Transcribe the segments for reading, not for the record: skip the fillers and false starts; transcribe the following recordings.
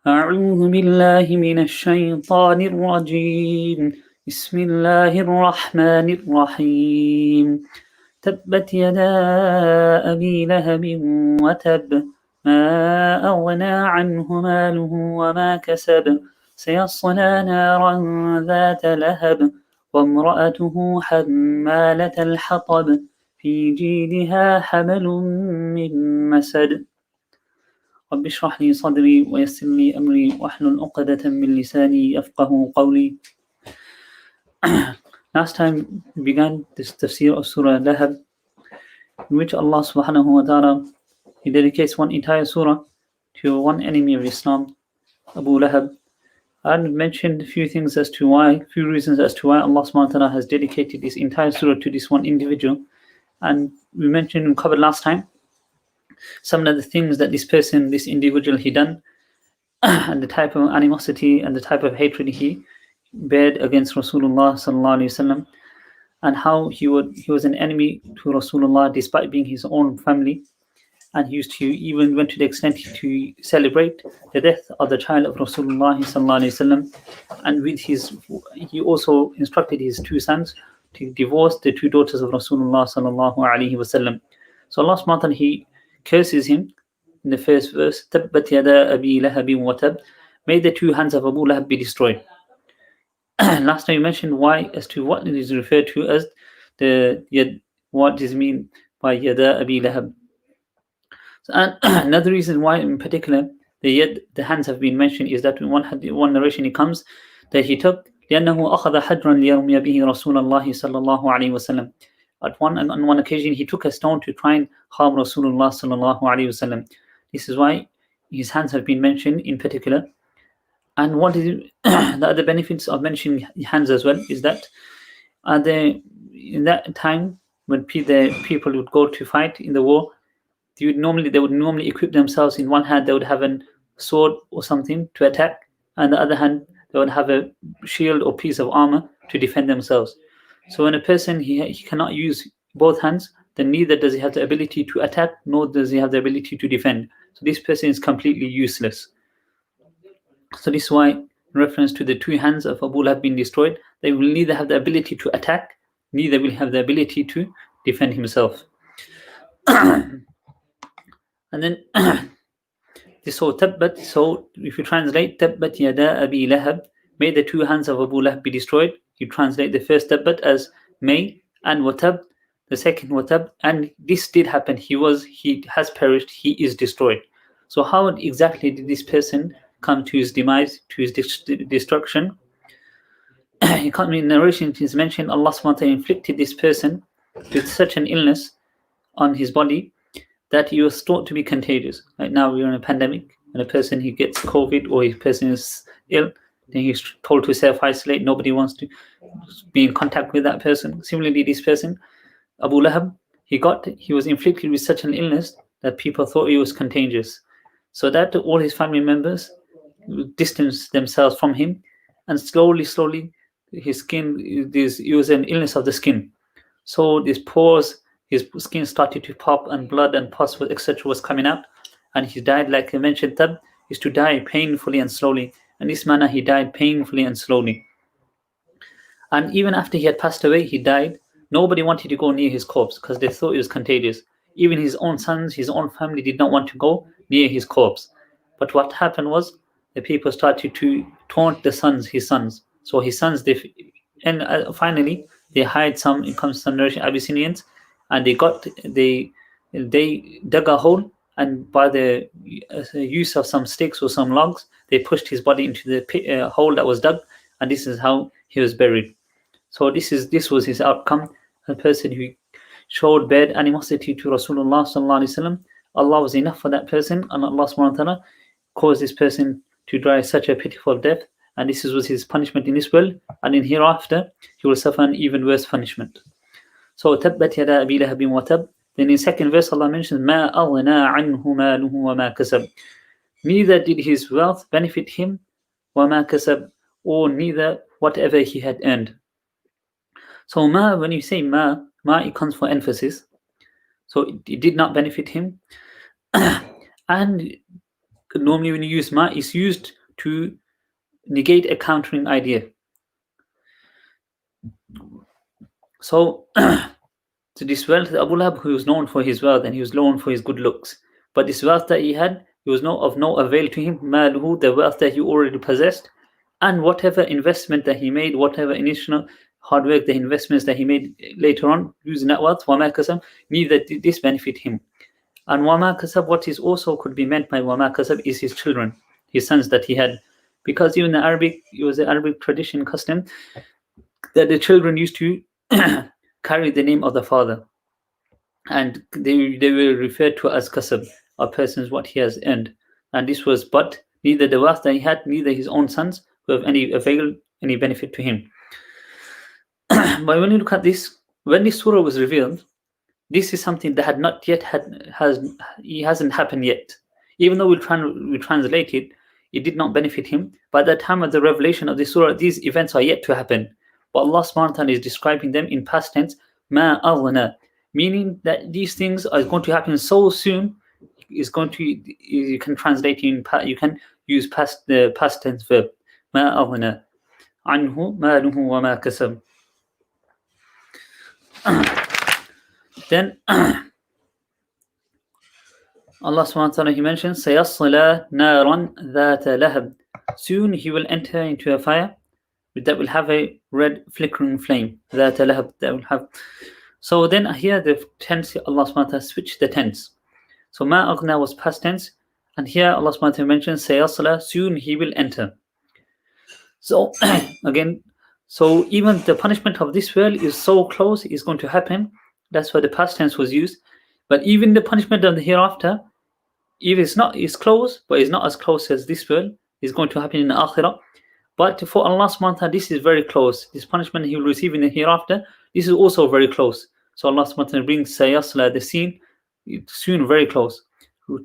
أعوذ بالله من الشيطان الرجيم بسم الله الرحمن الرحيم تبت يدا أبي لهب وتب ما أغنى عنه ماله وما كسب سيصلى نارا ذات لهب وامرأته حمالة الحطب في جيدها حبل من مسد رب اشرح لي صدري ويسر لي أمري واحلل عقدة من لساني يفقه قولي. Last time we began this tafsir of Surah Lahab, in which Allah subhanahu wa ta'ala, He dedicates one entire surah to one enemy of Islam, Abu Lahab, and mentioned a few things as to why, few reasons as to why Allah subhanahu wa ta'ala has dedicated this entire surah to this one individual. And we mentioned and covered last time some of the things that this person, this individual, he done, and the type of animosity and the type of hatred he bared against Rasulullah sallallahu alaihi wasallam, and how he was an enemy to Rasulullah despite being his own family, and he used to even went to the extent to celebrate the death of the child of Rasulullah sallallahu alaihi wasallam, and with he also instructed his two sons to divorce the two daughters of Rasulullah sallallahu alaihi wasallam. So Allah subhanahu wa ta'ala, He curses him in the first verse, Tabbat yada Abi Lahabin wa tab, may the two hands of Abu Lahab be destroyed. Last time we mentioned why, as to what it is referred to as the yad, what does it mean by yada Abi Lahab. So, and another reason why in particular the hands have been mentioned is that in one narration it comes that he took لأنه أخذ حجرا ليرمي به رسول الله صلى الله عليه وسلم. On one occasion he took a stone to try and harm Rasulullah sallallahu alaihi wasallam. This is why his hands have been mentioned in particular. And what is the other benefits of mentioning hands as well is that in that time when the people would go to fight in the war, they would normally equip themselves. In one hand they would have a sword or something to attack, and the other hand they would have a shield or piece of armor to defend themselves. So when a person he cannot use both hands, then neither does he have the ability to attack, nor does he have the ability to defend. So this person is completely useless. So this is why, in reference to the two hands of Abu Lahab being destroyed, they will neither have the ability to attack, neither will have the ability to defend himself. And then this whole tabbat, so if you translate tabbat yada Abi Lahab, may the two hands of Abu Lahab be destroyed, you translate the first tabbat as may, and watab, the second watab, and this did happen. He has perished, he is destroyed. So how exactly did this person come to his demise, to his destruction? You can't mean narration is mentioned Allah subhanahu wa ta'ala inflicted this person with such an illness on his body that he was thought to be contagious. Right now we're in a pandemic, and a person who gets COVID or a person is ill, then he's told to self-isolate. Nobody wants to be in contact with that person. Similarly, this person, Abu Lahab, he was inflicted with such an illness that people thought he was contagious. So that all his family members distanced themselves from him, and slowly, his skin, it was an illness of the skin. So these pores, his skin started to pop, and blood and pus, etc., was coming out, and he died, like I mentioned, tab is to die painfully and slowly. In this manner, he died painfully and slowly. And even after he had passed away, he died. Nobody wanted to go near his corpse because they thought it was contagious. Even his own sons, his own family did not want to go near his corpse. But what happened was the people started to taunt his sons. So his sons, finally they hired some narration Abyssinians, and they dug a hole, and by the use of some sticks or some logs, they pushed his body into the hole that was dug, and this is how he was buried. So this was his outcome. A person who showed bad animosity to Rasulullah sallallahu alaihi wasallam, Allah was enough for that person, and Allah subhanahu wa ta'ala caused this person to die such a pitiful death, and this was his punishment in this world, and in hereafter he will suffer an even worse punishment. So tabbat yada Abi Lahabin wa tab. Then in second verse Allah mentions ma aghna anhu maluhu wa ma kasab. Neither did his wealth benefit him, wa ma kasab, or neither whatever he had earned. So ma, when you say ma, it comes for emphasis. So it did not benefit him. And normally when you use ma, it's used to negate a countering idea. So, so this wealth, Abu Lahab, who was known for his wealth and he was known for his good looks, but this wealth that he had, it was of no avail to him. Maluhu, the wealth that he already possessed, and whatever investment that he made, whatever initial hard work, the investments that he made later on, using that wealth, wama kasab, neither did this benefit him. And wama kasab, what is also could be meant by wama kasab is his children, his sons that he had, because even the Arabic, it was the Arabic tradition custom that the children used to carry the name of the father, and they were referred to as kasab, a person's what he has earned. And this was, but neither the wealth that he had, neither his own sons who have any avail, any benefit to him. But when you look at this, when this surah was revealed, this is something that had not yet hasn't happened yet. Even though we translate it, it did not benefit him. By the time of the revelation of this surah, these events are yet to happen. But Allah subhanahu wa ta'ala is describing them in past tense, ma aghna, meaning that these things are going to happen so soon. Is going to, you can translate in, you can use the past tense verb, ma aghna anhu maluhu wa ma kasab. Then Allah subhanahu wa ta'ala, he mentions sayasla naran dhata lahab, soon he will enter into a fire that will have a red flickering flame, dhata lahab, that will have. So then here the tense, Allah subhanahu wa ta'ala switched the tense. So ma aghna was past tense, and here Allah subhanahu wa ta'ala mentions sayasla, soon he will enter. So again, so even the punishment of this world is so close, is going to happen. That's why the past tense was used. But even the punishment of the hereafter, if it's not, it's close, but it's not as close as this world, is going to happen in the akhirah. But for Allah subhanahu wa ta'ala, this is very close. This punishment he will receive in the hereafter, this is also very close. So Allah subhanahu wa ta'ala brings sayasla, the scene, soon very close.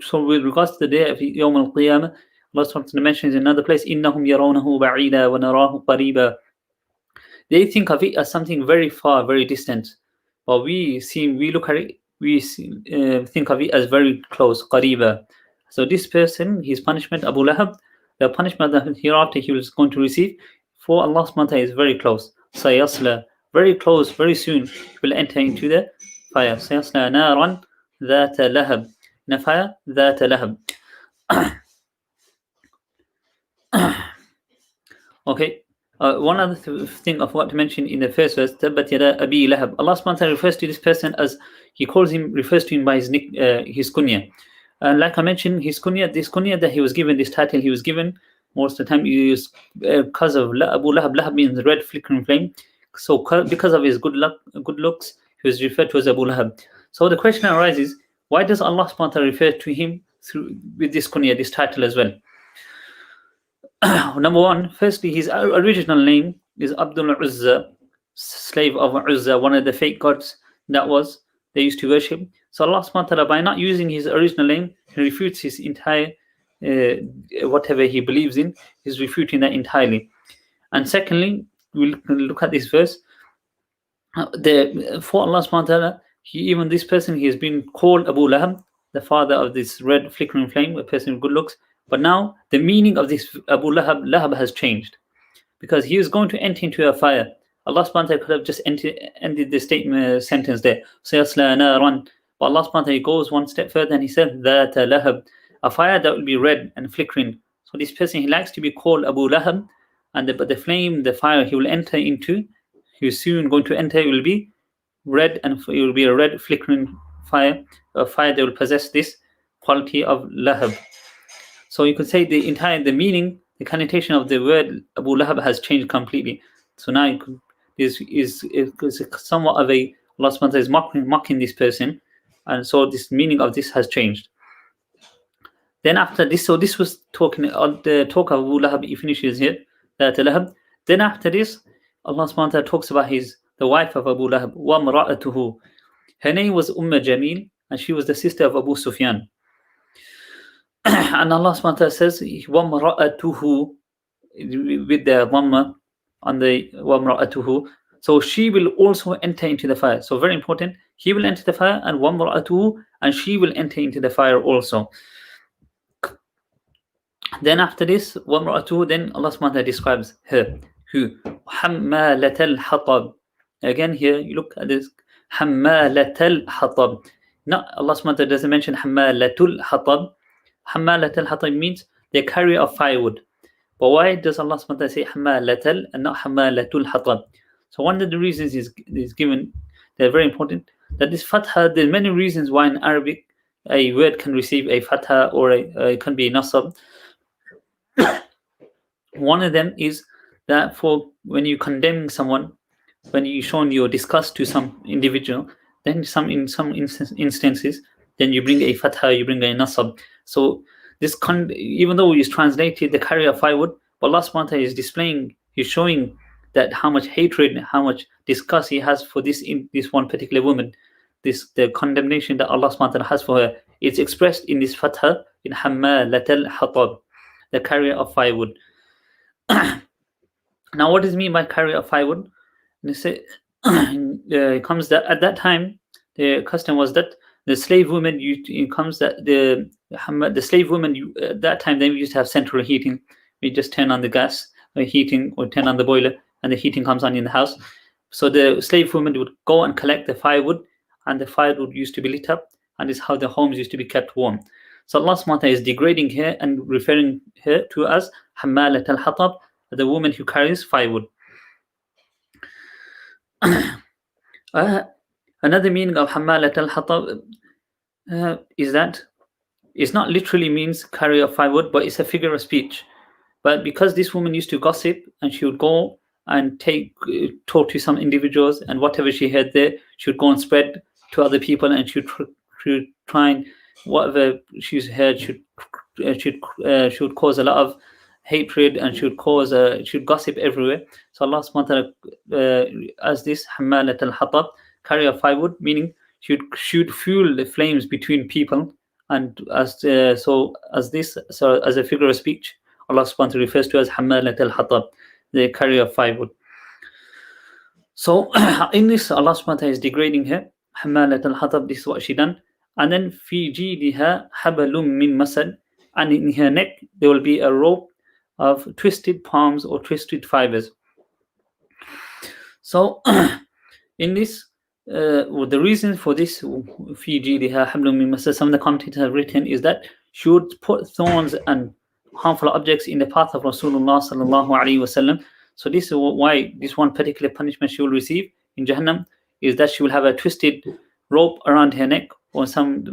So with regards to the day of Yawm al-Qiyamah, Allah subhanahu wa ta'ala mentions in another place, إِنَّهُمْ يَرَوْنَهُ بَعِيدًا وَنَرَاهُ قَرِيبًا. They think of it as something very far, very distant. But we look at it, we think of it as very close, qariba. So this person, his punishment, Abu Lahab, the punishment that hereafter he was going to receive for Allah subhanahu wa ta'ala is very close. Sayasla, very close, very soon he will enter into the fire. Sayasla naran dhata lahab, in a fire dhata lahab. Okay. One other thing I forgot to mention in the first verse, Tabbat yada Abi Lahab. Allah subhanahu wa ta'ala refers to this person as, he refers to him by his kunya. Like I mentioned, his kunya, this kunya that he was given, this title he was given, most of the time is because of Abu Lahab. Lahab means red flickering flame. So because of his good looks, he was referred to as Abu Lahab. So the question arises, why does Allah subhanahu wa ta'ala refer to him with this kunya, this title as well? Number one, firstly, his original name is Abdul Uzza, slave of Uzza, one of the fake gods they used to worship. So Allah subhanahu wa ta'ala, by not using his original name, he refutes his entire, whatever he believes in, he's refuting that entirely. And secondly, we'll look at this verse. For Allah subhanahu wa ta'ala, even this person, he has been called Abu Lahab, the father of this red flickering flame, a person with good looks. But now the meaning of this Abu Lahab has changed, because he is going to enter into a fire. Allah subhanahu wa ta'ala could have just ended the sentence there. Sayasla naran. But Allah subhanahu wa ta'ala goes one step further and he said, Dhata lahab, a fire that will be red and flickering. So this person, he likes to be called Abu Lahab, and but the flame, the fire he will enter into, he is soon going to enter, it will be red, and it will be a red flickering fire, a fire that will possess this quality of lahab. So you could say the meaning, the connotation of the word Abu Lahab has changed completely. So now is somewhat of a, Allah subhanahu wa ta'ala is mocking this person, and so this meaning of this has changed. Then after this, so this was the talk of Abu Lahab, he finishes here, that Lahab. Then after this, Allah subhanahu wa ta'ala talks about the wife of Abu Lahab, wa mara'atuhu. Her name was Jamil, and she was the sister of Abu Sufyan. And Allah subhanahu wa ta'ala says, وَمْرَأَتُهُ, with the Dhamma on the وَمْرَأَتُهُ. So she will also enter into the fire. So very important, he will enter the fire, and وَمْرَأَتُهُ, and she will enter into the fire also. Then after this, وَامْرَأَتُهُ, then Allah subhanahu wa ta'ala describes her. Who? حَمَّالَةَ الْحَطَبِ. Again here, you look at this. حَمَّالَةَ الْحَطَبِ. Not, Allah subhanahu wa ta'ala doesn't mention حَمَّالَةُ الْحَطَبِ. حَمَّالَةَ الْحَطَبِ means the carrier of firewood. But why does Allah subhanahu wa ta'ala say حَمَّالَةَ and not حَمَّالَةُ الْحَطَبِ? So one of the reasons is given, they're very important, that this fatha, there are many reasons why in Arabic a word can receive a fatha or it can be nasab. One of them is that for when you condemn someone, when you showing your disgust to some individual, then in some instances, then you bring a fatha, you bring a nasab. So this even though it's translated the carrier of firewood, but Allah subhanahu wa ta'ala is displaying, he's showing that how much hatred, how much disgust he has for this one particular woman. The condemnation that Allah subhanahu wa ta'ala has for her, it's expressed in this fatha, in hammalatal hatab, the carrier of firewood. Now, what does it mean by carrier of firewood? And they say, it comes that at that time the custom was that the slave women, it comes that the slave women at that time they used to have central heating. We just turn on the gas heating or turn on the boiler, and the heating comes on in the house. So the slave women would go and collect the firewood, and the firewood used to be lit up, and this is how the homes used to be kept warm. So Allah subhanahu wa ta'ala is degrading her and referring her to as Hammalat al-Hatab, the woman who carries firewood. Another meaning of Hammalat al-Hatab is that it's not literally means carrier of firewood, but it's a figure of speech. But because this woman used to gossip, and she would go and talk to some individuals, and whatever she heard there, she would go and spread to other people, and she would try and whatever she's heard should cause a lot of hatred, and should gossip everywhere. So Allah subhanahu wa ta'ala as this Hammalat al-Hatab, carrier of firewood, meaning she would fuel the flames between people, and as a figure of speech, Allah subhanahu wa ta'ala refers to as Hammalat al-Hatab, the carrier of firewood. So in this, Allah subhanahu wa ta'ala is degrading her. Hammalat al-Hatab, this is what she done. And then fi jidiha habalum min masad, and in her neck there will be a rope of twisted palms or twisted fibers. So in this, the reason for this fi jidiha hablum min masad, some of the commentators have written, is that she would put thorns and harmful objects in the path of Rasulullah sallallahu alaihi wasallam. So this is why this one particular punishment she will receive in Jahannam is that she will have a twisted rope around her neck, or some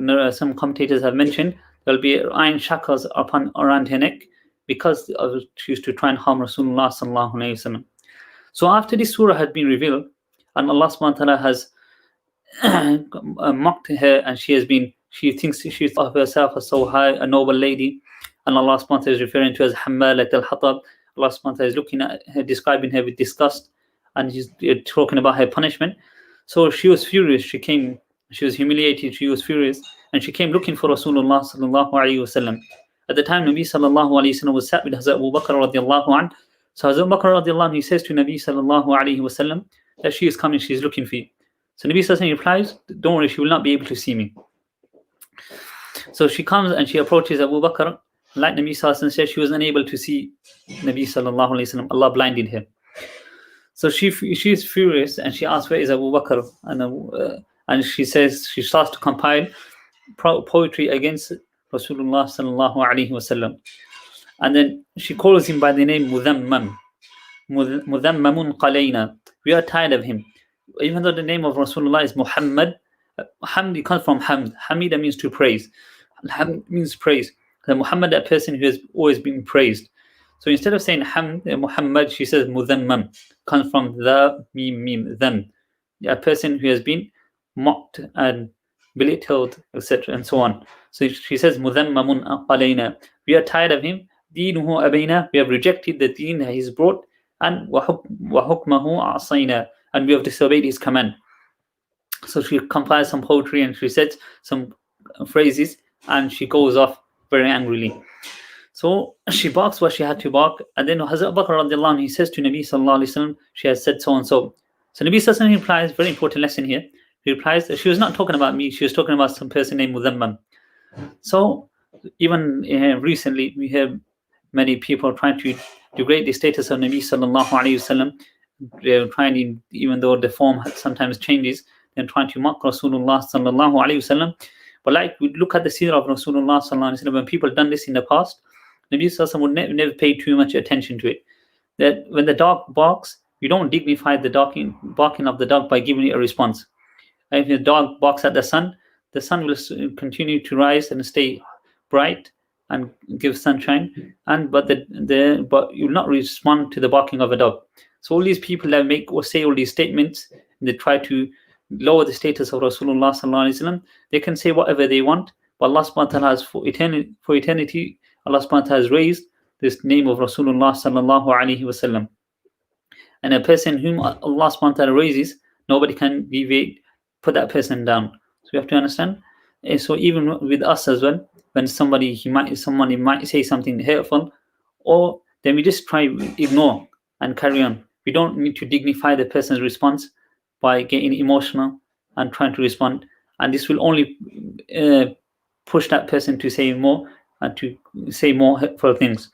commentators have mentioned there will be iron shackles around her neck, because she used to try and harm Rasulullah sallallahu alaihi wasallam. So after this surah had been revealed, and Allah subhanahu wa ta'ala has mocked her, and she thinks she of herself as so high, a noble lady, and Allah subhanahu wa ta'ala is referring to as Hammalat al-Hatab. Allah subhanahu wa ta'ala is looking at her, describing her with disgust, and he's talking about her punishment. So she was furious. She was humiliated. She was furious, and she came looking for Rasulullah sallallahu alaihi wasallam. At the time, Nabi sallallahu alaihi wasallam was sat with Hazrat Abu Bakr radiallahu anhu. So Hazrat Abu Bakr radiallahu anhu, he says to Nabi sallallahu alaihi wasallam that she is coming. She is looking for you. So Nabi sallallahu alaihi wasallam replies, "Don't worry, she will not be able to see me." So she comes and she approaches Abu Bakr. Like Nabi sallallahu alaihi wasallam said, she was unable to see Nabi sallallahu alaihi wasallam. Allah blinded her. So she is furious, and she asks, "Where is Abu Bakr?" And she says, she starts to compile poetry against Rasulullah sallallahu alaihi wasallam, and then she calls him by the name Mudhammam. Mudhammamun qalayna. We are tired of him. Even though the name of Rasulullah is Muhammad, Hamd comes from Hamd. Hamida means to praise. Hamd means praise. The Muhammad, that person who has always been praised. So instead of saying Hamd, Muhammad, she says Mudhammam, comes from the mim, them, a person who has been mocked and belittled, etc., and so on. So she says Mudhammamun qalayna. We are tired of him. Deenuhu abayna. We have rejected the deen that he's brought, and wa hukmahu asayna, and we have disobeyed his command. So she compiles some poetry, and she says some phrases, and she goes off very angrily. So she barks what she had to bark, and then Hazrat Abu Bakr radiallahu anhu, he says to Nabi sallallahu alaihi wasallam, she has said so and so. So Nabi sallallahu alaihi wasallam replies, very important lesson here. He replies that she was not talking about me, she was talking about some person named Mudhammam. So even recently we have many people are trying to degrade the status of Nabi sallallahu alayhi wasallam. They're trying, even though the form sometimes changes, they're trying to mock Rasulullah sallallahu alayhi wasallam. But like we look at the seerah of Rasulullah sallallahu alayhi wasallam, when people done this in the past, Nabi sallallahu would never pay too much attention to it. That when the dog barks, you don't dignify the barking of the dog by giving it a response. If the dog barks at the sun will continue to rise and stay bright and give sunshine, but you will not respond to the barking of a dog. So all these people that make or say all these statements, and they try to lower the status of Rasulullah sallallahu alaihi wasallam, they can say whatever they want, but Allah subhanahu wa ta'ala has for eternity, Allah subhanahu wa ta'ala has raised this name of Rasulullah sallallahu alaihi wasallam. And a person whom Allah subhanahu wa ta'ala raises, nobody can put that person down. So we have to understand. So even with us as well, when somebody might say something hurtful, or then we just try to ignore and carry on. We don't need to dignify the person's response by getting emotional and trying to respond. And this will only push that person to say more and to say more hurtful things.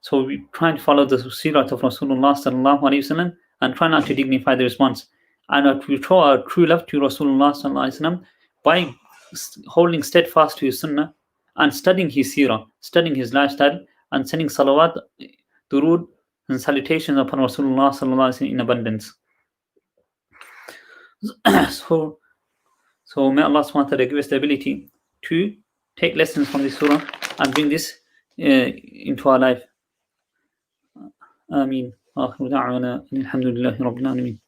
So we try to follow the seerah of Rasulullah sallallahu alaihi wasallam and try not to dignify the response. And we show our true love to Rasulullah sallallahu alaihi wasallam by holding steadfast to his sunnah and studying his seerah, studying his lifestyle, and sending salawat, durood, and salutations upon Rasulullah sallallahu alaihi wasallam in abundance. So may Allah subhanahu wa ta'ala give us the ability to take lessons from this surah and bring this into our life. Ameen. آخر دعوانا الحمد لله رب العالمين.